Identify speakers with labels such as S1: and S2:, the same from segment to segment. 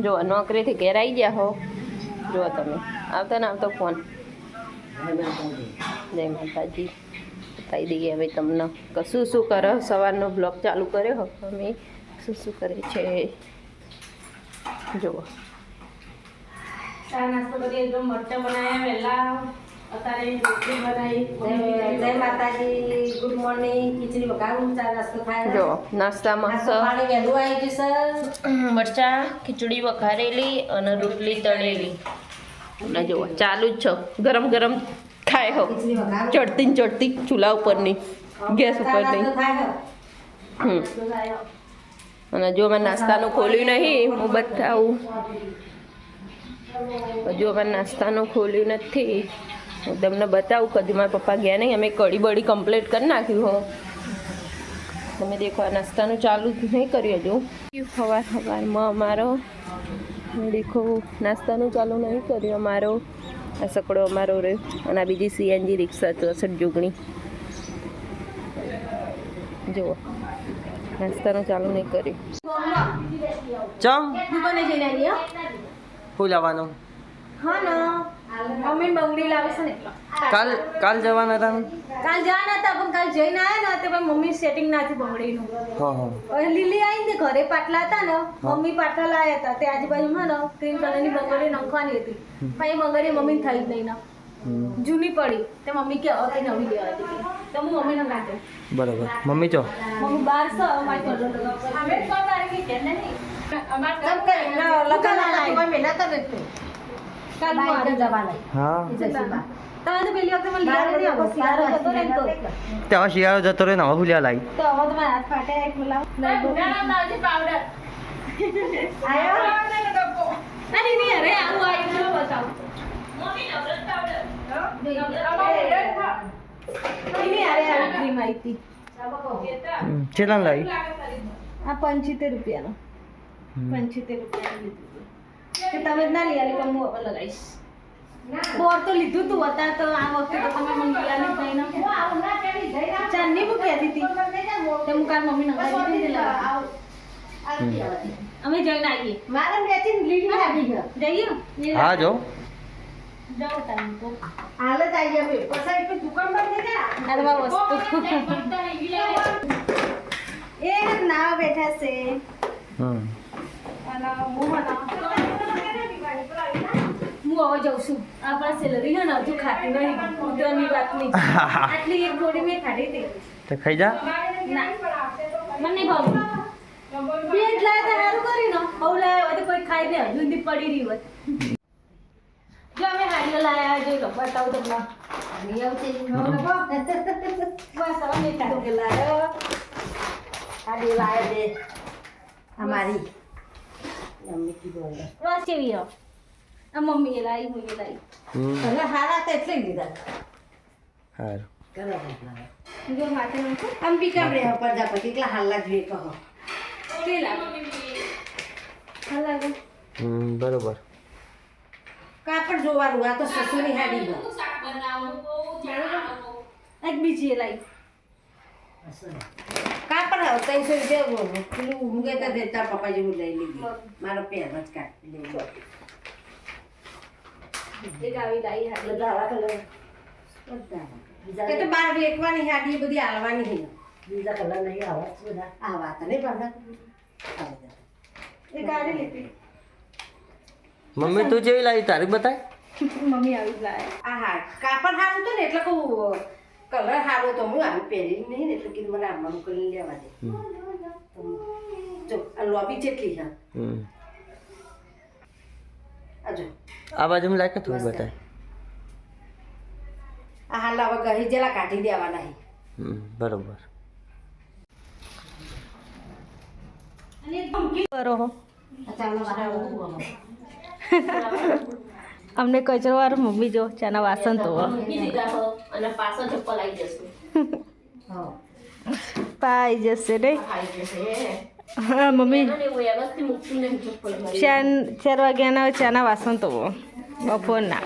S1: જો નોકરીથી ઘેર આવી ગયા હો, જો તમે આવતા ને આવતો ફોન. જય માતાજી. બતાવી દઈએ હવે તમને કશું શું કરે. સવારનો બ્લોગ ચાલુ કર્યો હો અમે, શું કરે છે જુઓ.
S2: ચા નાસ્તો કરીએ. જો મરચાં બનાવ્યા વહેલા, અત્યારે રોટલી બનાવી. જય માતાજી, ગુડ મોર્નિંગ. ખીચડી વઘારું, ચા નાસ્તો થાય.
S1: જો નાસ્તામાં
S2: પાણી વહેલું આવી ગયું સર.
S1: મરચાં, ખીચડી વઘારેલી અને રોટલી તળેલી અને જુઓ ચાલુ જ છો. ગરમ ગરમ ખાય હો, ચડતી ને ચડતી ચૂલા ઉપરની, ગેસ ઉપરની. અને જો મેં નાસ્તાનું ખોલ્યું નહીં, હું બતાવું. હજુ અમારે નાસ્તાનું ખોલ્યું નથી, હું તમને બતાવું. કદી મારા પપ્પા ગયા નહીં, અમે કઢી બળી કમ્પ્લીટ કરી નાખ્યું હો. તમે દેખો આ નાસ્તાનું ચાલુ નહીં કર્યું હજુ. સવારમાં અમારો દેખો નાસ્તાનું ચાલુ નહીં કર્યું અમારો. આ સકડો અમારો રહ્યો અને આ બીજી સીએનજી રિક્ષા 64 જુગણી. જુઓ નાસ્તાનું ચાલુ નહીં કર્યું.
S3: ચમ
S2: દુકાને જઈને આવી.
S3: શું લાવવાનું?
S2: હા ના, મમ્મી બંગડી લાવે છે ને એટલો.
S3: કાલ જવાના હતા ને?
S2: કાલ જવાના હતા પણ કાલ જઈને આવ્યા ને તે પણ મમ્મી સેટિંગ નાથી બંગડીનું.
S3: હા
S2: લીલી આવી ને ઘરે પાટલા હતા ને, મમ્મી પાટલા લાવ્યા હતા. તે આજુબાજુમાં ને ગ્રીન કલરની બંગડી નંખવાની હતી, પણ એ બંગડી મમ્મી થઈ જ નહીં ને, જૂની પડી. તે મમ્મી કે હવે નવી લેવા હતી, તો હું મમ્મીને કાઢ્યો.
S3: બરાબર. મમ્મી ચો
S2: મમ્મી 1200 અમારી અમે 6 તારીખે કે નહીં અમાર કામ કરે લગન લાવી મેલા તો નથી કાલ મારે જવાના.
S3: હા
S2: તમે તો પેલી વખતે મને લીધા નથી, આવો શિયાળો હતો ને તો
S3: ત્યાં શિયાળો જતો રહે ને હવે ભૂલ્યા લાવી.
S2: તો હવે તમારા હાથ ફાટે એક બોલાવ લાવજો પાવડર આયો અરે ની અરે આવું આયું બતાવ મમ્મી નવરત પાવડર ની અરે આ ક્રીમ આઈતી
S3: કેટલા લાવી?
S2: આ 75 રૂપિયાનો 75 રૂપિયાનો લીધું કે તમે જ ના લઈ આલી પણ હું હવે લગાવીશ. બોર તો લીધું તું હતા તો આ વખતે તો તમે મને લઈ આલી થઈ ના ચાંદની મૂકી હતી તે હું કાલ મમ્મી નંબર દીધી અમે જઈને આવીએ. મારે મેચિંગ લીધી આવી ગયો જઈએ.
S3: હા જો
S2: જાઓ ટાઈમ તો હાલ જ આવી અમે પછી એક દુકાન પર જઈએ. આ વસ્તુ એ ના બેઠા છે
S3: હમ
S2: અને હું હવે જાઉં છું. આપણા સેલરી હે ને હજુ ખાતી નહીં, ઉદયની વાત નહીં. આટલી એક ગોળી મેં ખાધી હતી.
S3: તો ખાઈ જા.
S2: ના મને નહીં ભાવતું. બે જ લાયા તો સારું કરી ને, બહુ લાયા હોય તો કોઈ ખાઈ દે, જુદી પડી રહી હોય. જો અમે હાડીઓ લાયા જોઈ લો, બતાવું તમને. હાડી આવશે બસ હવે મેં કીધું કે લાયો હાડી લાયા દે અમારી મમ્મી કીધું બસ કેવી હો આ મમ્મી એ લાવી હું એ લાવી હવે હારા તો એટલે લીધા
S3: સારું.
S2: જો માથે નાખો
S4: અંબિકા રે પ્રજાપતિ કેટલા હાલા જોઈએ કહો
S2: કે લાગે હાલા
S3: બરોબર.
S4: કાપડ જોવાનું. આ તો સસુની હાડી નો
S2: એક બીજી એ લાવી
S4: કાપડ આવ 300 રૂપિયા પેલું ઊંઘે તો દેતા પપ્પા જેવું લઈ લીધી. મારો પેર જ કાઢી લઈ
S2: એક આવી લાવી હાડી
S4: બધા કલર બધા એ તો બાર વેકવાની હાડી બધી આલવાની છે. બીજા કલર નહીં આવા બધા આવા તો નહીં પાડતા.
S2: એ ગાડી લીધી
S3: મમ્મી તું જેવી લાવી તારી બતાય.
S2: મમ્મી આવી લાયા
S4: આ હા કાપડ સારું તો ને એટલે કહું કલર સારો તો હું આવી પહેરી નહીં ને એટલે કીધું મને આમાં કરીને લેવા દે. જો આ લોબી જેટલી છે. આ જો
S3: આ બાજુ લાગે તું બતાય.
S4: આ હાલ હવે ગહી જેલા કાઢી દેવાના છે.
S3: બરોબર.
S1: કરો હો
S4: ચાલો
S1: અમને કચરો વાર મમ્મી જો ચાના વાસણ તો
S2: અને પાછો ચપ્પલ આવી જશે
S1: પાઈ જશે ને. હા મમ્મી
S2: વ્યવસ્થિત મૂકતું નહીં ચપ્પલ
S1: 4 વાગ્યાના ચાના વાસણ તો બપોરના.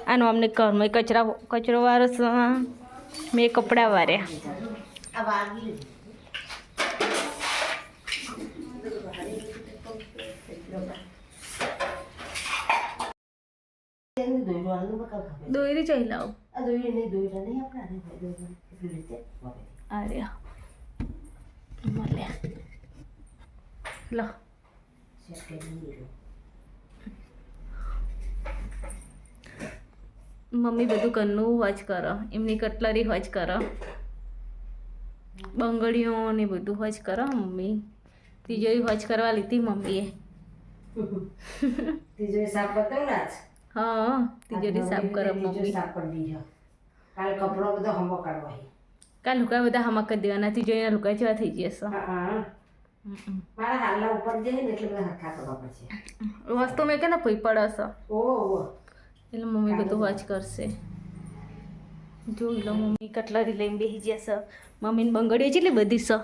S1: આનો અમને ઘરમાં કચરો વાળો મેં કપડાં વાર્યા.
S4: આ વાગી નહીં દોયરો આલુ બકા ખબર
S2: દોરી જઈ લાવ
S4: આ દોયરો નહીં દોયરા નહીં આપણે આને ભાઈ દોયરો એટલું રીતે
S2: આર્યા મળ્યા લો
S4: સેટ કરી દીધું
S2: મમ્મી બધું ઘરનું હોજ કરો એમની કટલરી હોજ કરો બંગડીઓ ને બધું હોજ કરો મમ્મી તિજોરી હોજ કરવા લીધી મમ્મીએ
S4: તિજોરી સાફ કરતા ને આજ
S2: હા તિજોરી સાફ કરો મમ્મી
S4: સાફ કરી દીધો કાલ કપડો બધો હમો કાઢવા
S2: કાલ લુકા બધા હમા કરી દેવાના તિજોરીના લુકા જેવા થઈ જશે
S4: હા મારા હાલના ઉપર જઈએ ને એટલે બધા હરખા કરવા પડશે
S2: વસ્તુ મેં કે ને ભઈ પડશે
S4: ઓહો
S2: એટલે મમ્મી બધું હોજ કરશે જોઈ લો મમ્મી કટલરી લઈને બેસી જશે મમ્મીની બંગડીઓ કેટલી બધી છે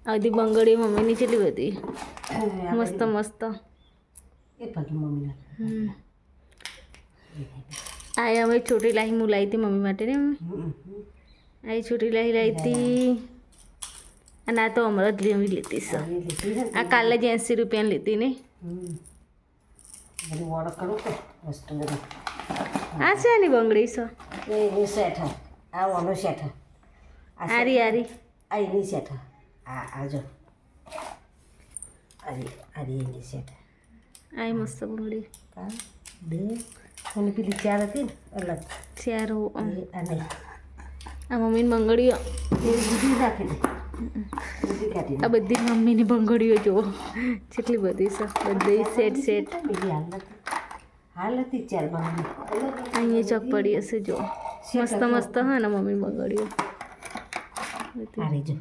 S2: આ બધી બંગડીઓ મમ્મીની કેટલી બધી મસ્ત મસ્ત
S4: એ ભાગી મમ્મીને
S2: આ અમે છોટી લાહી હું લાવી હતી મમ્મી માટે ને આ છોટી લાહી હતી અને આ તો હમણાં જ લેવી લીધી છે આ કાલે જ 80 રૂપિયાની લીધી ને
S4: બધું ઓર્ડર કરું કે વસ્તુ બધું
S2: આ છે એની બંગડી છે
S4: એ સેટ આ ઓનો સેટ
S2: આરી આરી
S4: આ એની સેટ આ જો આરી એની સેટ
S2: આ મસ્ત બંગડી
S4: બે અને પેલી ચાર હતી ને અલગ
S2: ચારો
S4: આ નહીં
S2: આ મમ્મીની બંગડીઓ
S4: એ બીજી રાખી દે બીજી કાઢી
S2: આ બધી મમ્મીની બંગડીઓ જુઓ કેટલી બધી છે બધી સેટ સેટ
S4: બીજી હાલ હતી ચાર બાંગડી
S2: અહીંયા ચોક પડી હશે જો મસ્ત મસ્ત હા ને મમ્મી બંગડીઓ
S4: આરી જો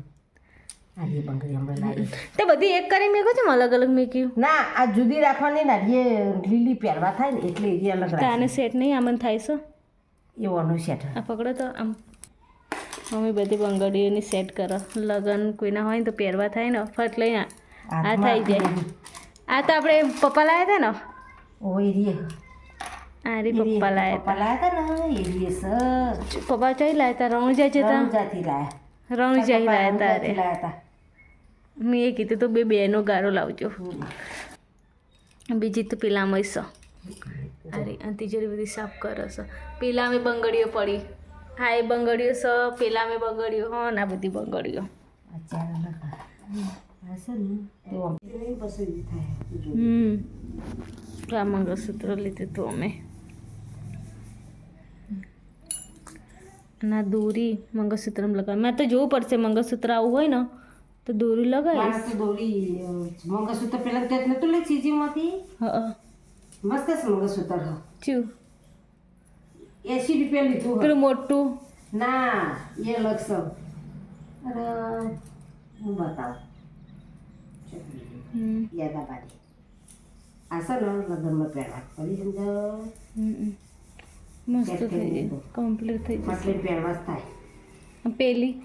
S4: આરી બંગડી હમણાં લાવી
S2: તે બધી એક કરી મેં કહું અલગ અલગ મેં
S4: ના આ જુદી રાખવાની ને એ લીલી પહેરવા થાય ને એટલે એ અલગ રાખે
S2: આને સેટ નહીં આમાં થાય છે
S4: એ ઓનો સેટ
S2: આ પકડો તો આમ મમ્મી બધી બંગડીઓની સેટ કરો લગન કોઈના હોય ને તો પહેરવા થાય ને ફટ લઈને આ થઈ જાય આ તો આપણે પપ્પા લાવ્યા હતા ને
S4: ઓ એરીએ
S2: આ રી પપ્પા લાવ્યા
S4: પપ્પા લાયા હતા ને એરીએ સર
S2: હતા પપ્પા ચોઈ લાવ્યા હતા રણુજા જતા
S4: રણુજાથી લાયા
S2: રણુજા લાવ્યા હતા અરે
S4: લાયા હતા
S2: મેં એ કીધું તો બે બહેનો ગારો લાવજો બીજી તો પેલામાં છે અરે આ તિજોરી બધી સાફ કરે છે પેલા અમે બંગડીઓ પડી હા એ બંગડીઓ છે પેલા અમે બંગડીઓ હા ને આ બધી બંગડીઓ
S4: અચાર અલગ હશે ને તો પસંદ થાય
S2: આ મંગળસૂત્ર લીધું હતું અમે ના દોરી મંગળસૂત્રમાં લગાવ મેં તો જોવું પડશે મંગળસૂત્ર આવું હોય ને તો દોરી લગાવીશ
S4: તો દોરી મંગળસૂત્ર પેલા તે નતું લે ચીજીમાંથી
S2: હા
S4: મસ્ત છે મંગળસૂત્ર
S2: ચું
S4: 80 રૂપિયા લીધું
S2: પેલું મોટું
S4: ના એ અલગ છે અરે હું બતાવું યાદાબાદી આ છે ને લગ્નમાં પહેરવા પડી સમજો
S2: મસ્ત થઈ જાય કમ્પ્લીટ થઈ જશે
S4: એટલે પહેરવા જ થાય
S2: પેલી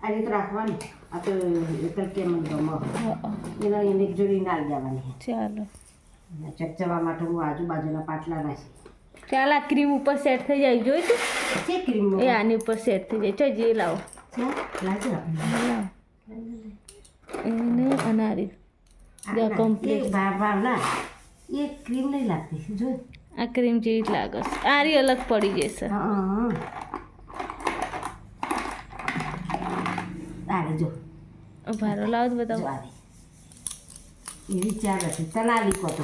S4: આ રીતે રાખવાની આ તો એટલે કેમ ગમો એના એને એક જોડી નાળ જવાની
S2: ચાલો
S4: ચકચવા માટે હું આજુબાજુના પાટલા નાખી
S2: ચાલ આ ક્રીમ ઉપર સેટ થઈ જાય જોઈ તું
S4: છે ક્રીમ
S2: એ આની ઉપર સેટ થઈ જાય ચાલ જે લાવો
S4: લાજો
S2: લાવ એને અનારી જા કમ્પ્લીટ
S4: ભાવના એ ક્રીમ નહીં લાગતી જો
S2: આ ક્રીમ જેવી જ લાગે છે આરી અલગ પડી જશે
S4: હા આરે જો
S2: ભારો લાવ તો
S4: જો
S2: બતાવો
S4: આરે એવી ચાર હતી તલાલી કો તો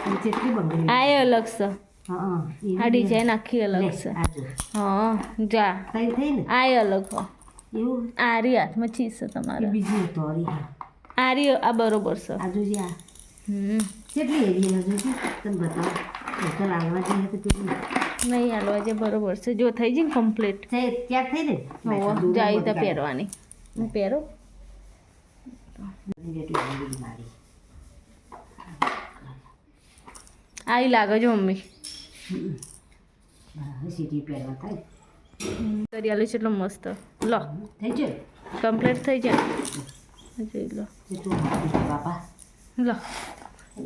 S4: એ જેટલી બંગડી
S2: આ એ અલગ છે
S4: હા
S2: આ ડિઝાઇન આખી અલગ છે
S4: આજો
S2: હા જા
S4: થઈ થઈ ને
S2: આ એ અલગ હો
S4: એવું
S2: આરી હાથમાં ચીજ છે
S4: એ
S2: તમારે
S4: બીજી તોરી
S2: આરી આ બરોબર છે
S4: આ જોજે આ
S2: હમ
S4: કેટલી એવી હજુ તને બતાવો તો લાવવા જઈએ તો કેટલી
S2: નહીં હાલવા જે બરોબર છે જો થઈ જાય ને કમ્પ્લીટ
S4: ત્યાર થઈ ને
S2: જાય તો પહેરવાની હું પહેરો
S4: મારી
S2: આવી લાગે જો મમ્મી
S4: સીટી પહેરવા થાય
S2: કરિયાલું છે એટલો મસ્ત લો
S4: થઈ જાય
S2: કમ્પ્લીટ થઈ જાય જોઈ લો
S4: કેટલું બાપા
S2: લો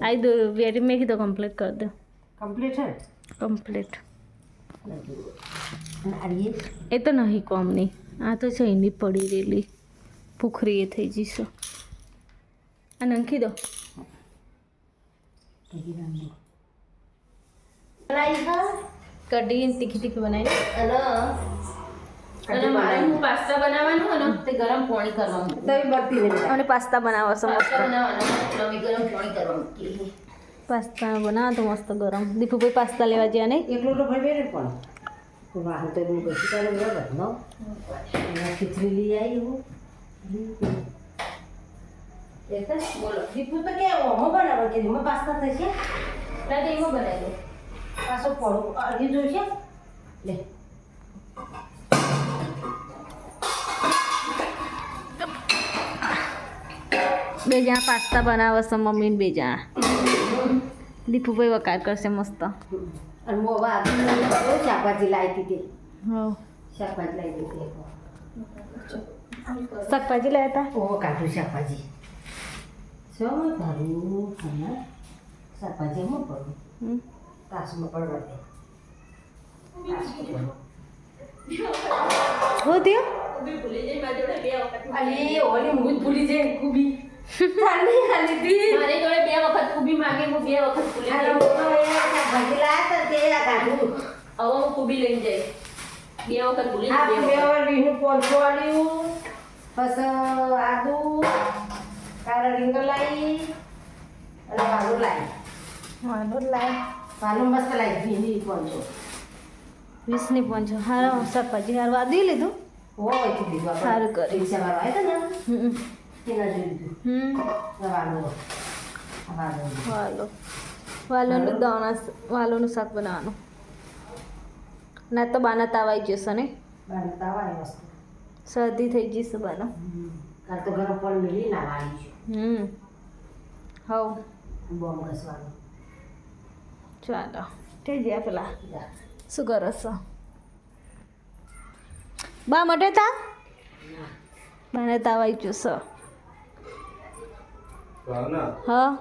S2: આવી દો વેરી મેં કીધું કમ્પ્લીટ કરી દો
S4: કમ્પ્લીટ છે
S2: કમ્પ્લીટ
S4: આરીએ
S2: એ તો નહીં કોમની આ તો છે એની પડી રહેલી ભૂખરી એ થઈ જશે આ નંખી દો
S4: બનાવી હા
S2: કઢી તીખી તીખી બનાવી
S1: અને મારે હું પાસ્તા બનાવવાનું અને તે ગરમ પાણી કરવાનું
S4: તવી બળતી નહીં
S2: અને પાસ્તા બનાવો છો મસ્ત
S1: પાસ્તા બનાવવાનું એટલે ગરમ પાણી કરવાનું
S2: પાસ્તા બનાવો તો મસ્ત ગરમ દીપુભાઈ પાસ્તા લેવા ગયા નહીં
S4: એકલું તો ભાઈ બેરે પણ વાહન તો એનું કશું ચાલે બરાબર નો ખીચડી લઈ આવી હું બોલો દીપુ તો કે ઓમો બનાવો કે એમાં પાસ્તા થશે
S1: રાતે એમાં બનાવી દો
S4: પાછો પડો અડધી જોઈશે લે
S2: બે જણા પાસ્તા બનાવે છે મમ્મી ને બે જણા દીપુભાઈ વકાર કરશે મસ્ત
S4: અને મોવા આગળ શાકભાજી લાવી હતી
S2: હા
S4: શાકભાજી લાવી દીધી
S2: શાકભાજી લાવ્યા હતા
S4: ઓહો કાઢું શાકભાજી શું તારું ખાના શાકભાજી હું પડું
S2: હમ.
S4: તાસમાં પડવા દે
S2: શું થયું
S4: અરે ઓલી હું ભૂલી જાય ખૂબી ઠંડી હાલી હતી
S1: મારી જોડે 2 વખત ખૂબી માંગી હું 2 વખત ભૂલી
S4: આ
S1: ગઈ
S4: લોકો એ શાકભાજી લાવ્યા હતા તે કાઢું
S1: હવે હું ખૂબી લઈને જઈશ 2 વખત ભૂલી
S4: આ
S1: ગઈ
S4: ફ્લેવર રીંગણ પોલકો આલ્યું પછી આદુ કાળા રીંગણ લાવી અને વાલું લાવી વાલું મસ્ત લાવી ભીંડી પોલકો
S2: 20 ની 5 હારો શાકભાજી હારું આદી લીધું
S4: હોય છે દીધું
S2: સારું કર્યું.
S4: રિક્ષાવાળો આવ્યો હતો ને
S2: હમ
S4: તેના જોઈ લીધું
S2: હમ
S4: વાલું
S2: વાલોનું દાણા વાલોનું શાક બનાવવાનું ના તો બાના તાવ આવી જશે ને
S4: બાંધતા હોય વસ્તુ
S2: શરદી થઈ જશે બાનો
S4: કાલ તો ગરમ પાણી મેળવી ના વાળી
S2: હવ
S4: બોમ્બ ઘસવાનું
S2: ચાલો થઈ ગયા પેલા શું કરો છો બા મટે તા બાને તાવ આવી જશે
S5: બાના
S2: હા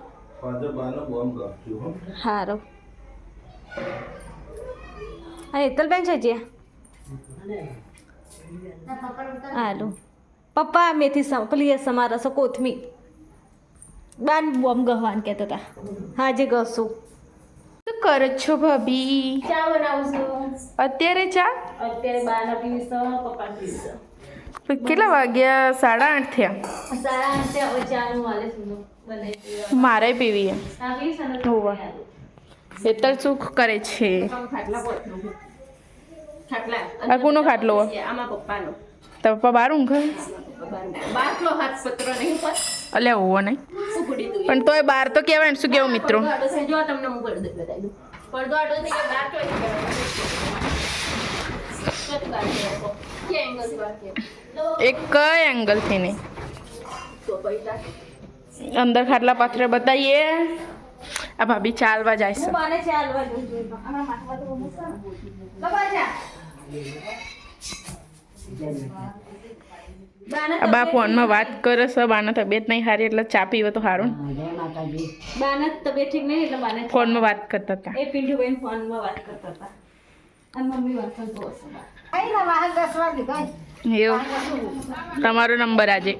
S5: પાછળ બાનો બોમ્બ કાપજો હો
S2: સારું અને હેતલબેન છે જે હારું પપ્પા મેથી પેલી સમારસો કોથમી બાન બોમ્બ ગહવાન કહેતા હતા હા જે ગશું
S6: શું કરો છો ભાભી
S2: ચા બનાવું છું
S6: અત્યારે ચા
S2: અત્યારે બાના પીવીશ પપ્પા પીવીશ
S6: કેટલા વાગ્યા 8:30 થયા
S2: સારા અંતે હવે ચાનું વાલે સુનો બનાવી
S6: મારે પીવી એમ
S2: હા પીવીશ ને
S6: હોવા. હેતલ શું કરે છે
S1: ખાટલા પોતનું ખાટલા
S6: આ કોનો ખાટલો હો?
S1: આમાં પપ્પાનો
S6: તો પપ્પા બાર ઊંઘે
S1: બાટલો હાથ પત્ર નહીં પર
S6: અલ્યા હોવો નહીં
S1: ઉકડી દઉં
S6: પણ તોય બાર તો કહેવાય ને શું કેવું મિત્રો
S1: પડદો આડો થઈ જો તમને હું પડદો બતાવી દઉં પડદો આડો થઈ ગયો બાર ચોઈ ગયો કે એંગલ થી વાત કે
S6: એક કઈ એંગલથી નહીં
S1: તો પૈસા
S6: અંદર ખાટલા પાથરે બતાવીએ આ ભાભી ચાલવા જાય છે
S2: હું બાને ચાલવા જઉં છું હમણાં માટવા તો બહુ સારું બાબા જા
S6: આ બા ફોનમાં વાત કરે છે બાના તબિયત નહીં સારી એટલે ચા પીવે તો સારું ને
S4: જય માતાજી
S2: બાને તબિયત ઠીક નહીં એટલે બાને
S6: ફોનમાં વાત કરતા હતા
S2: એ પિંટુભાઈ ફોનમાં વાત કરતા હતા અને મમ્મી વાત કરતો હશે બા
S4: કઈ ના વાહન ઘસવા દીધા
S6: એવું તમારો નંબર આજે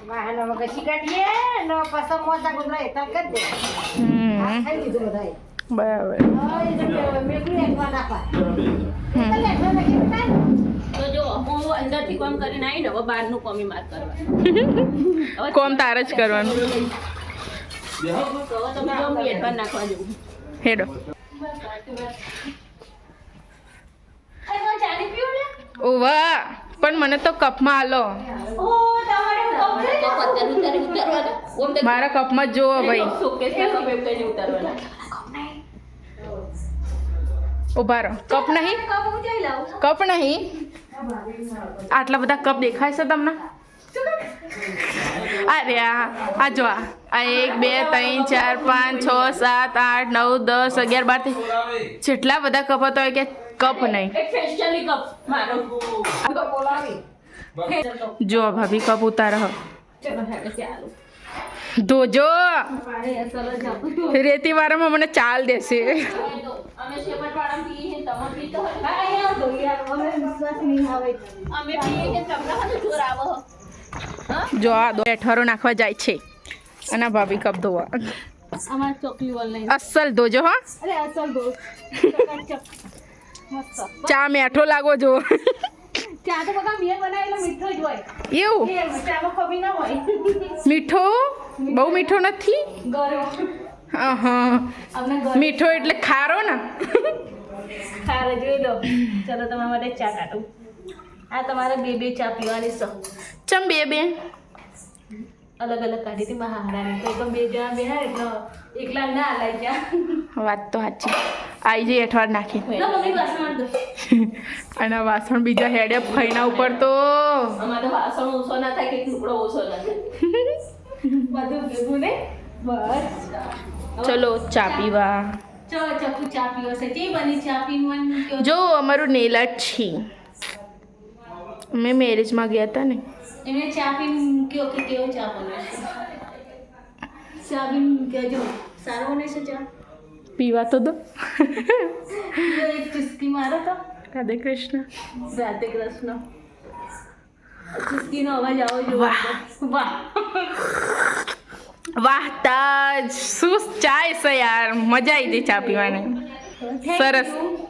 S4: વાહન અમે ઘસી કાઢીએ ને પાછા મોજા ગુંદરા હેતા કરી દે
S6: હમ
S4: ખાઈ લીધું બધાએ
S6: બરાબર
S4: મેકડી એકવાર નાખવા
S1: તો જો હું અંદરથી કામ કરીને આવી ને હવે બહારનું કોમી માર કરવા
S6: કોમ તારે જ કરવાનું
S1: તો હવે તમે જો હું એડવાન્સ નાખવા જવું
S6: હેડો
S2: ચાલી પીવું ને
S6: ઓવા પણ મને તો કપમાં આલો
S2: ઓ તમારે
S1: તો પત્તર ઉતારવાના ઓમ તો
S6: મારા કપમાં જોવો ભાઈ
S1: શોકેસ માં કપ એમ કઈને ઉતારવાના
S6: ઉભા રહો કપ નહીં
S2: કપ હું જઈ લાવું
S6: કપ નહીં આટલા બધા કપ દેખાય છે તમને અરે આ જો આ 1 2 3 4 5 6 7 8 9 10 11 12 જેટલા બધા કપ હતો કે કપ નહીં
S1: એક ફેશિયલી કપ મારો
S6: જો ભાભી કપ ઉતાર
S1: ચલો હેડે ચાલો
S6: ધોજો
S2: મારે અસલ જ આપું
S6: રેતી વાળામાં મને ચાલ દેશે
S1: અમે શેપટ વાળા પીએ છીએ તમે પીતો હોય
S2: અહીંયા તો યાર મને વિશ્વાસ નહીં આવે
S1: અમે પીએ કે તમને હજુ જોર આવો
S6: જો આ દો બેઠારો નાખવા જાય છે અને આ ભાભી કપ ધોવા
S2: અમાર ચોકલી વોલ નહીં
S6: અસલ ધોજો હા
S2: અરે અસલ દો ચકાચક મસ્ત
S6: ચા મેઠો લાગો જો
S2: ચા તો બધા મેં બનાવેલો મીઠો જ હોય
S6: એવું
S2: એ ચામાં ખબી ના હોય
S6: મીઠો બહુ મીઠો નથી
S2: ગરો
S6: હા
S2: અમને ગરો
S6: મીઠો એટલે ખારો ને
S2: ખારે જોઈ લો ચલો તમારા માટે ચા કાઢું આ તમારે બે ચા પીવાની છે
S6: ચમ બે
S2: અલગ અલગ કાઢી હતી મહારાણી તો બે જણા બે હા એટલે એકલા ના લાઈ જા
S6: વાત તો સાચી આઈ જઈ અઠવાડ નાખી
S2: મમ્મી વાસણ દો
S6: અને વાસણ બીજા હેડે ફઈના ઉપર તો
S1: અમારે વાસણ ઓછો ના થાય કે ટુકડો ઓછો ના થાય
S2: બધું ભેગું ને બસ
S6: ચલો ચા પીવા
S2: ચલો ચકુ ચા પીવો છે જે બની ચા પીવાનું કયો
S6: જો અમારું નેલ આર્ટ છે અમે મેરેજમાં ગયા હતા ને
S2: એમને ચા પીને કયો કે કેવો ચા બને છે ચા પીને કહેજો સારો બને છે ચા
S6: પીવા તો દો
S2: જો એક ચુસ્કી મારો તો
S6: રાધે કૃષ્ણ
S2: રાધે કૃષ્ણ ચુસ્કીનો અવાજ આવો જો
S6: વાહ.
S2: વાહ
S6: વાહ તાજ શું ચાય છે યાર મજા આવી ગઈ ચા પીવાની
S2: Thank
S6: સરસ
S2: you.